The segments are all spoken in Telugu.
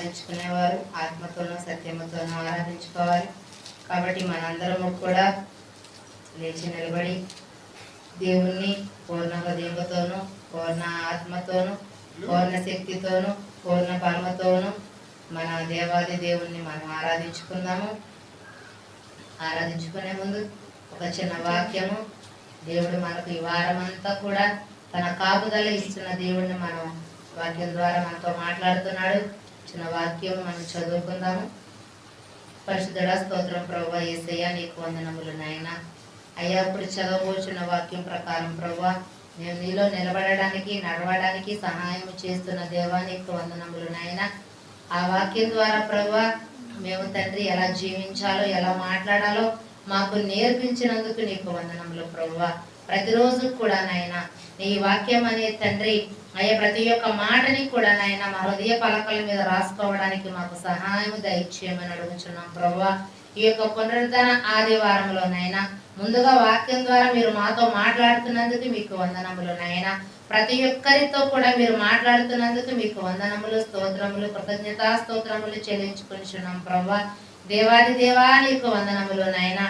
ఆరాధించుకునేవారు ఆత్మతోనూ సత్యముతోనూ ఆరాధించుకోవాలి. కాబట్టి మనందరము కూడా లేచి నిలబడి దేవుణ్ణి పూర్ణ హృదయముతోనూ పూర్ణ ఆత్మతోనూ పూర్ణ శక్తితోనూ పూర్ణ బలముతోనూ మన దేవాది దేవుణ్ణి మనం ఆరాధించుకుందాము. ఆరాధించుకునే ముందు ఒక చిన్న వాక్యము, దేవుడు మనకు ఈ వారం అంతా కూడా తన కాపుదల ఇస్తున్న దేవుడిని మనం వాక్యం ద్వారా మనతో మాట్లాడుతున్నాడు. చిన్న వాక్యం మనం చదువుకుందాము. పరిశుద్ధుడా స్తోత్రం ప్రభువా, యేసయ్యా నీకు వందనములు నాయనా. అయ్యా ఇప్పుడు చదవబోచున్న వాక్యం ప్రకారం ప్రభువా, మేము నీలో నిలబడడానికి నడవడానికి సహాయం చేస్తున్న దేవా నీకు వందనములు నాయనా. ఆ వాక్యం ద్వారా ప్రభువా మేము తండ్రి ఎలా జీవించాలో ఎలా మాట్లాడాలో మాకు నేర్పించినందుకు నీకు వందనములు ప్రభువా. ప్రతిరోజు కూడా నాయన నీ వాక్యం అనే తండ్రి అయ్యా ప్రతి ఒక్క మాటని కూడా నాయన మా హృదయ పలకల మీద రాసుకోవడానికి మాకు సహాయం దయచేయమని అడుగుచున్నాం ప్రభువా. ఈ యొక్క పునరుద్ధరణ ఆదివారంలో నాయన ముందుగా వాక్యం ద్వారా మీరు మాతో మాట్లాడుతున్నందుకు మీకు వందనములు నాయన. ప్రతి ఒక్కరితో కూడా మీరు మాట్లాడుతున్నందుకు మీకు వందనములు, స్తోత్రములు, కృతజ్ఞతా స్తోత్రములు చెల్లించుకుంటున్నాం ప్రభువా. దేవాది దేవా నీకు వందనములు నాయన.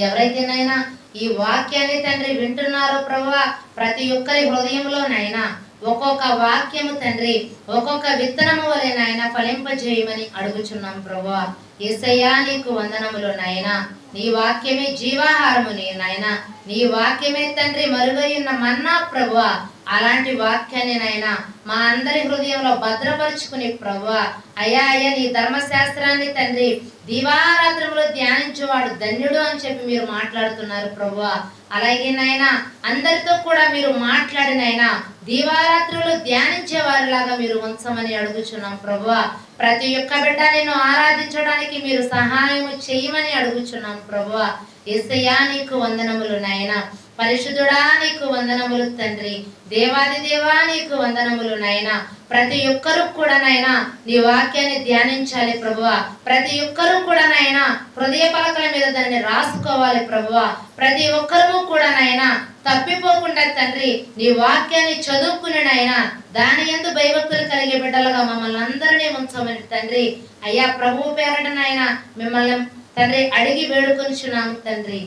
ఎవరైతేనైనా ఈ వాక్యాన్ని తండ్రి వింటున్నారో ప్రభువా, ప్రతి ఒక్కరి హృదయంలో నైనా ఒక్కొక్క వాక్యము తండ్రి ఒక్కొక్క విత్తనము వలె నాయన ఫలింపజేయమని అడుగుచున్నాం ప్రభువా. యేసయ్యా నీకు వందనములు నాయనా. నీ వాక్యమే జీవాహారము నాయన. నీ వాక్యమే తండ్రి మరుగైన మన్నా ప్రభువా. అలాంటి వాక్యాన్ని నాయన మా అందరి హృదయంలో భద్రపరుచుకుని ప్రభువా అయ్యా అయ్యా నీ ధర్మశాస్త్రాన్ని తండ్రి దివారాత్రములు ధ్యానించేవాడు ధన్యుడు అని చెప్పి మీరు మాట్లాడుతున్నారు ప్రభువా. అలాగే నాయన అందరితో కూడా మీరు మాట్లాడినైనా దివారాత్రులు ధ్యానించే వారిలాగా మీరు ఉంచమని అడుగుచున్నాం ప్రభువా. ప్రతి ఒక్క బిడ్డ నిన్ను ఆరాధించడానికి మీరు సహాయం చేయమని అడుగుచున్నాం ప్రభువా. యేసయ్యా నీకు వందనములు నాయన. పరిశుద్ధుడా నీకు వందనములు తండ్రి. దేవాది దేవా నీకు వందనములు నాయన. ప్రతి ఒక్కరూ కూడా నాయనా నీ వాక్యాన్ని ధ్యానించాలి ప్రభువా. ప్రతి ఒక్కరూ కూడా నాయనా హృదయ పలకల మీద దాన్ని రాసుకోవాలి ప్రభువా. ప్రతి ఒక్కరూ కూడా నాయనా తప్పిపోకుండా తండ్రి నీ వాక్యాన్ని చదువుకుని నాయనా దాని యందు భయభక్తులు కలిగే బిడ్డలుగా మమ్మల్ని అందరినీ ఉంచమని తండ్రి అయ్యా ప్రభువు పేరట నాయనా మిమ్మల్ని తండ్రి అడిగి వేడుకొనిచున్నాము తండ్రి.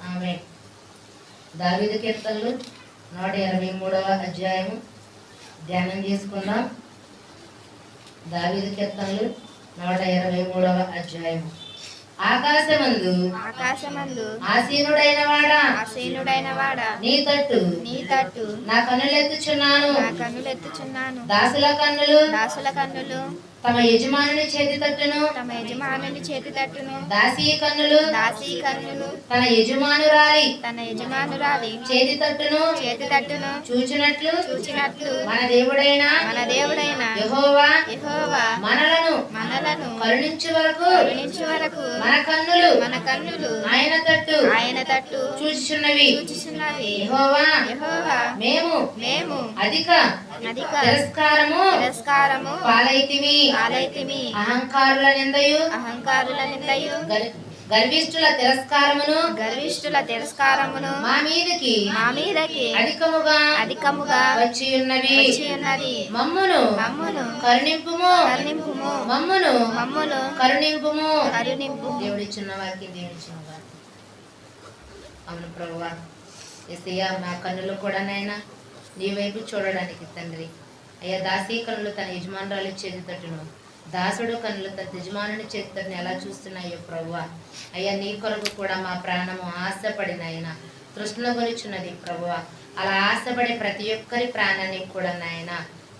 ఆమేన్. దావీదు కీర్తనలు 123వ అధ్యాయము ధ్యానం చేసుకుందాం. దావీదు కీర్తనలు 123వ అధ్యాయము. ఆకాశమందు ఆసీనుడైన వాడా నీ తట్టు నా కన్నులెత్తుచున్నాను. దాసుల కన్నులు తమ యజమానుని చేతి తట్టును. దాసీ కన్నులు తన యజమానురాలి చేతి తట్టును చూచినట్లు మన దేవుడైన యెహోవా మనలను కరుణించు వరకు మన కన్నులు ఆయన తట్టు చూచుచున్నవి. యెహోవా మేము అధిక తిరస్కారము పాలైతిమి. అహంకారుల నిందయు గర్విష్ఠుల తిరస్కారమును మా మీదకి అధికముగా వచ్చి ఉన్నవి. మమ్మును కరుణింపుము. దేవుడిచ్చిన వాక్యం దేవుడిచ్చిన వాక్యం. అవును ప్రభువా. యేసయ్యా మా కన్నులు కూడా నాయనా నీ వైపు చూడడానికి తండ్రి అయ్యా దాసీ కన్నులు తన యజమానురాలి చేతి తట్టును, దాసుడు కన్నులు తన యజమానుని చేతి తట్టును ఎలా చూస్తున్నాయో ప్రభువా. అయ్యా నీ కొరకు కూడా మా ప్రాణము ఆశపడిన ఆయన తృష్ణ గురిచున్నది ప్రభువా. అలా ఆశపడే ప్రతి ఒక్కరి ప్రాణాన్ని కూడా నాయన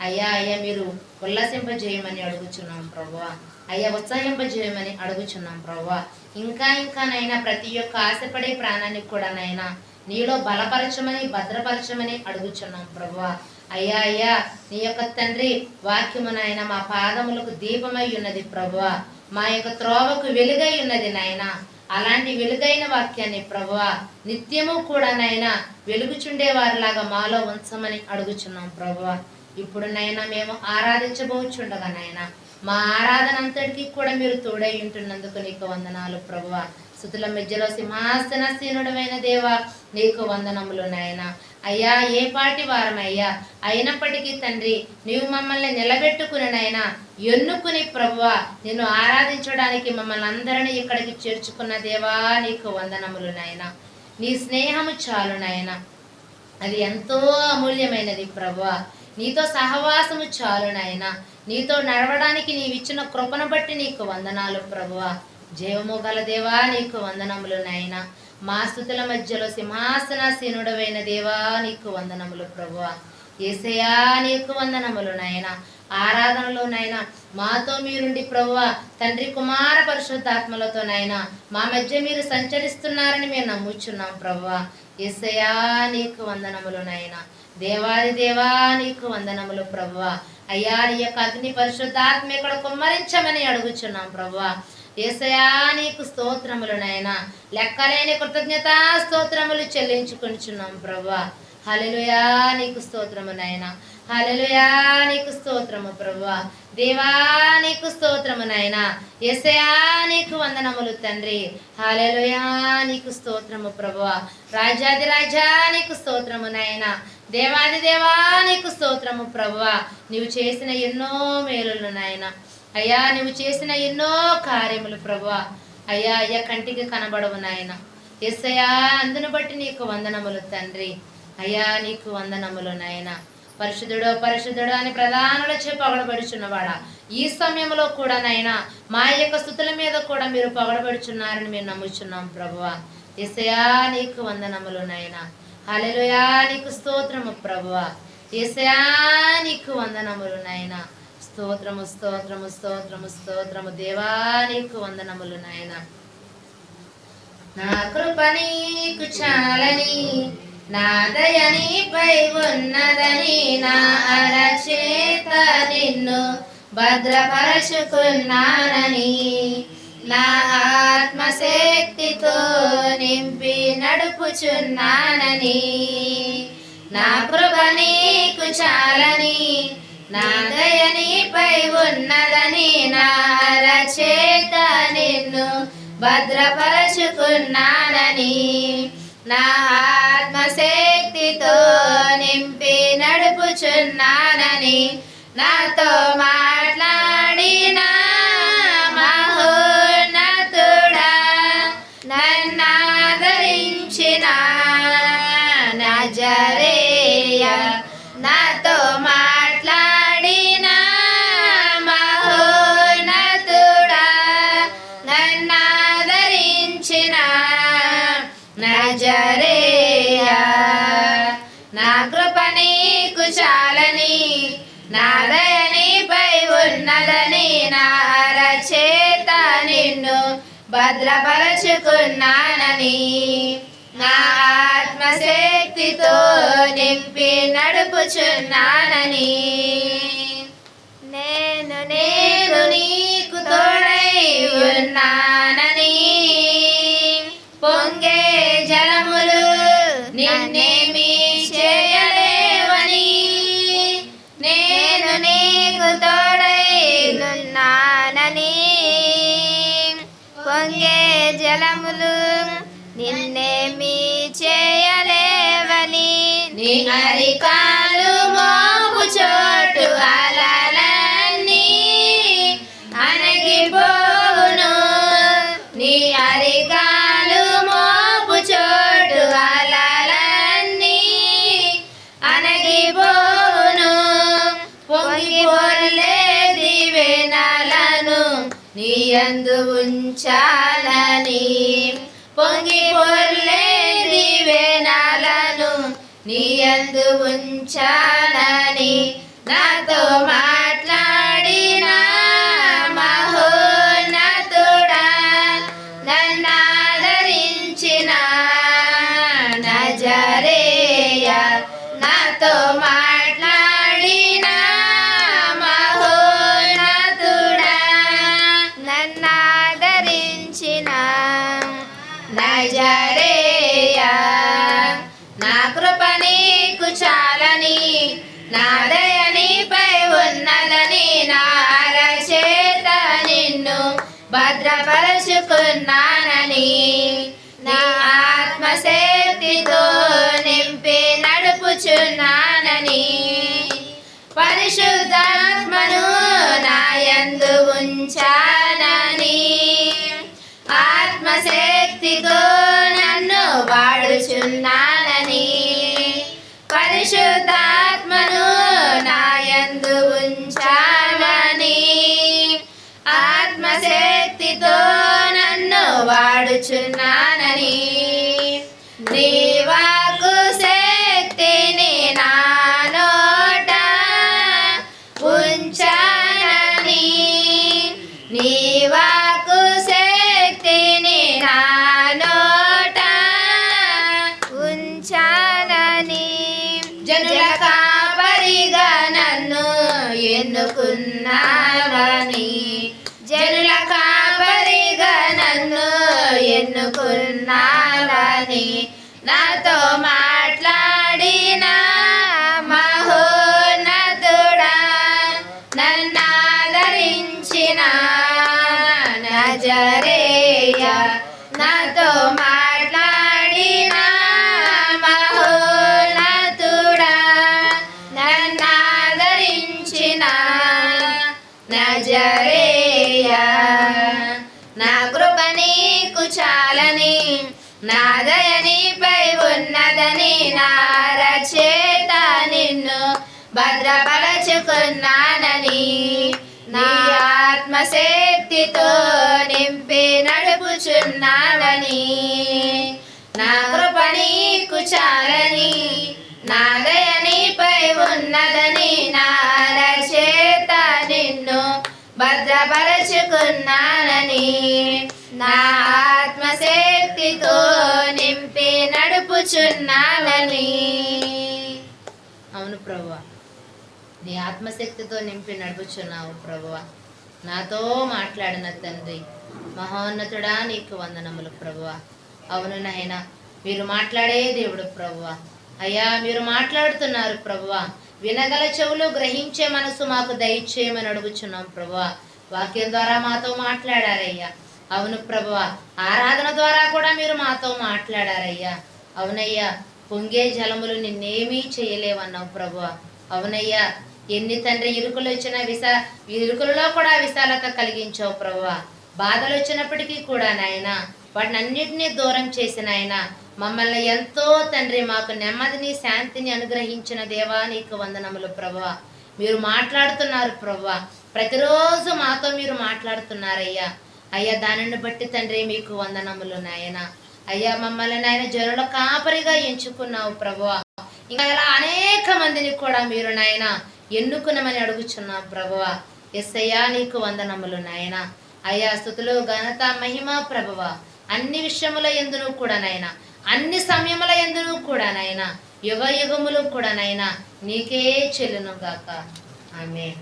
అయ్యా మీరు ఉల్లాసింపజేయమని అడుగుచున్నాం ప్రభువా. అయ్యా ఉత్సాహింపజేయమని అడుగుచున్నాం ప్రభువా. ఇంకా నైనా ప్రతి ఒక్క ఆశపడే ప్రాణాన్ని కూడా నైనా నీలో బలపరచమని భద్రపరచమని అడుగుచున్నాం ప్రభువా. అయ్యా నీ యొక్క తండ్రి వాక్యము నాయన మా పాదములకు దీపమై ఉన్నది ప్రభువా. మా యొక్క త్రోవకు వెలుగై ఉన్నది నాయన. అలాంటి వెలుగైన వాక్యాన్ని ప్రభువా నిత్యము కూడా నాయన వెలుగుచుండే వారిలాగా మాలో ఉంచమని అడుగుచున్నాం ప్రభువా. ఇప్పుడు నైనా మేము ఆరాధించబోచుండగా నాయన మా ఆరాధన అంతటికీ కూడా మీరు తోడై ఉంటున్నందుకు నీకు వందనాలు ప్రభువా. స్తుతుల మధ్యలో సింహాసనసీనుడమైన దేవా నీకు వందనములు నాయన. అయ్యా ఏ పాటి వారమయ్యా, అయినప్పటికీ తండ్రి నీవు మమ్మల్ని నిలబెట్టుకునినైనా ఎన్నుకుని ప్రభువా నిన్ను ఆరాధించడానికి మమ్మల్ని అందరినీ ఇక్కడికి చేర్చుకున్న దేవా నీకు వందనములు నాయనా. నీ స్నేహము చాలు నాయనా, అది ఎంతో అమూల్యమైనది ప్రభువా. నీతో సహవాసము చాలు నాయనా, నీతో నడవడానికి నీవిచ్చిన కృపను బట్టి నీకు వందనాలు ప్రభువా. జీవము గల దేవా నీకు వందనములు నాయనా. మా స్తుతుల మధ్యలో సింహాసనాసీనుడవైన దేవా నీకు వందనములు ప్రభువా. యేసయ్యా నీకు వందనములు నాయనా. ఆరాధనలో నాయనా మాతో మీరుండి ప్రభువా తండ్రి కుమార పరిశుద్ధాత్మలతో నాయనా మా మధ్య మీరు సంచరిస్తున్నారని మేము నమ్ముచున్నాం ప్రభువా. యేసయ్యా నీకు వందనములు నాయనా. దేవాది దేవా నీకు వందనములు ప్రభువా. అయ్యా నీ యొక్క అగ్ని పరిశుద్ధాత్మ ఇక్కడ కుమ్మరించమని అడుగుచున్నాం ప్రభువా. యేసయ్యా నీకు స్తోత్రములు నాయనా. లెక్కలేని కృతజ్ఞతా స్తోత్రములు చెల్లించుకుంటున్నాం ప్రభువా. హల్లెలూయా నీకు స్తోత్రము నాయనా. హల్లెలూయా నీకు స్తోత్రము ప్రభువా. దేవా నీకు స్తోత్రము నాయనా. యేసయ్యా నీకు వందనములు తండ్రి. హల్లెలూయా నీకు స్తోత్రము ప్రభువా. రాజాది రాజా నీకు స్తోత్రము నాయనా. దేవాది దేవా నీకు స్తోత్రము ప్రభువా. నీవు చేసిన ఎన్నో మేలులు నాయనా. అయ్యా నువ్వు చేసిన ఎన్నో కార్యములు ప్రభువా. అయ్యా అయ్యా కంటికి కనబడవు నాయన. యేసయ్యా అందును బట్టి నీకు వందనములు తండ్రి. అయ్యా నీకు వందనములు నాయన. పరిశుద్ధుడో పరిశుద్ధుడు అని ప్రధానులచే పొగడబడుచున్నవాడా, ఈ సమయంలో కూడా నాయనా మా యొక్క స్తుతుల మీద కూడా మీరు పొగడబడుచున్నారని మేము నమ్ముచున్నాం ప్రభువా. యేసయ్యా నీకు వందనములు నాయన. హల్లెలూయా నీకు స్తోత్రము ప్రభువా. యేసయ్యా నీకు వందనములు నాయన. స్తోత్రము స్తోత్రము స్తోత్రము స్తోత్రము దేవా నీకు వందనములు నాయన. నా కృప నీకు చాలని, నా దయ నీపై ఉన్నదని, నా అరచేత నిన్ను భద్రపరచుకున్నానని, నా ఆత్మశక్తితో నింపి నడుపుచున్నానని, నా కృప నీకు చాలని, నా దయ నీపై ఉన్నదని, నా అరచేత నిన్ను భద్రపరచుకున్నానని, నా ఆత్మశక్తితో నింపి నడుపుచున్నానని, నాతో మాట్లాడిన మహోన్నతుడా, నన్నాదరించిన నజరేయ, నాతో మాట్లాడిన మహోన్నతుడా, నన్నాదరించిన నజరేయ, నా కృప నీకు చాలని, నా దయ నీపై ఉన్నదని, నా అరచేత నిన్ను భద్రపరచుకున్నానని, నా ఆత్మశక్తితో నింపి నడుపుచున్నానని, నేను నీకు తోడై ఉన్నానని, పొంగే జలములు నిన్నేమీ చేయలేవని, నేను నీకు తోడై ఉన్నానని, పొంగే జలములు నిన్నేమీ చేయలేవని, నీ అరికాలు మోపు చోటు అలలన్నీ అణగిపోవును, నీ అరికాలు మోపు చోటు అలలన్నీ అణగిపోవును, పొంగి పొర్లే దివెనలను నీ యందు ఉంచాలని, పొంగి పొర్లే దివెనలను నీ యందు ఉంచాలని, నాతో మాట్లాడిన మహోన్నతుడా, నన్నాదరించిన నజరేయ, నాతో మాట్లాడిన మహోన్నతుడా, నన్నాదరించిన నజరేయ, నా కృప నీకు చాలని, నా దయ నీపై ఉన్నదని, నా అరచేత నిన్ను భద్రపరచుకున్నానని, నా ఆత్మశక్తితో నింపి నడుపు యందు ఉంచానని ఆత్మశక్తితో నన్ను వాడుచున్నానని పరిశుద్ధాత్మను నా యందు ఉంచానని ఆత్మశక్తితో నన్ను వాడుచున్నానని నీ వాక్కు శక్తిని నా నోట ఉంచానని నీ వాక్కు శక్తిని నా నోట ఉంచానని జనుల కాపరిగా నన్ను ఎన్నుకున్నావని జనుల కాపరిగా నన్ను ఎన్నుకున్నావని నాతో మాట్లాడిన మహోన్నతుడా నన్నాదరించిన నజరేయ నాతో మాట్లాడిన మహోన్నతుడా నన్నాదరించిన నజరేయ నా కృప నీకు చాలని నా దయ నీపై ఉన్నదని నా రచయిత నిన్ను భద్రపరచుకున్నానని నీ ఆత్మశక్తితో నింపి నడుపుచున్నావని నా కృప నీకు చాలని నా దయ నీపై ఉన్నదని నా రచయిత నిన్ను భద్రపరచుకున్నానని నా ఆత్మశక్తితో నింపి నడుపుచున్నానని. అవును ప్రభువా, నీ ఆత్మశక్తితో నింపి నడుపుచున్నావు ప్రభువా. నాతో మాట్లాడిన తండ్రి మహోన్నతుడా నీకు వందనములు ప్రభువా. అవును నాయనా, మీరు మాట్లాడే దేవుడు ప్రభువా. అయ్యా, మీరు మాట్లాడుతున్నారు ప్రభువా. వినగల చెవులు గ్రహించే మనసు మాకు దయచేయమని అడుగుచున్నాం ప్రభువా. వాక్యం ద్వారా మాతో మాట్లాడారయ్యా. అవును ప్రభువా, ఆరాధన ద్వారా కూడా మీరు మాతో మాట్లాడారయ్యా. అవునయ్యా, పొంగే జలములు నిన్నేమీ చేయలేవన్నావు ప్రభువా. అవునయ్యా, ఎన్ని తండ్రి ఇరుకులు వచ్చిన ఇరుకులలో కూడా విశాలత కలిగించావు ప్రభువా. బాధలు వచ్చినప్పటికీ కూడా నాయన వాటిని అన్నిటినీ దూరం చేసిన ఆయన మమ్మల్ని ఎంతో తండ్రి మాకు నెమ్మదిని శాంతిని అనుగ్రహించిన దేవా నీకు వందనములు ప్రభువా. మీరు మాట్లాడుతున్నారు ప్రభువా. ప్రతిరోజు మాతో మీరు మాట్లాడుతున్నారయ్యా. అయ్యా, దానిని బట్టి తండ్రి మీకు వందనములు నాయన. అయ్యా, మమ్మల్ని నాయన జనుల కాపరిగా ఎంచుకున్నావు ప్రభువా. ఇంకా ఇలా అనేక మందిని కూడా మీరు నాయన ఎన్నుకున్నామని అడుగుచున్నావు ప్రభువా. యేసయ్యా నీకు వందనములు నాయన. అయ్యా, స్తుతులు ఘనత మహిమ ప్రభువా అన్ని విషయముల యందును కూడా నాయన, అన్ని సమయముల యందును కూడా నాయన, యుగ యుగములు కూడా నాయన నీకే చెల్లును గాక. ఆమేన్.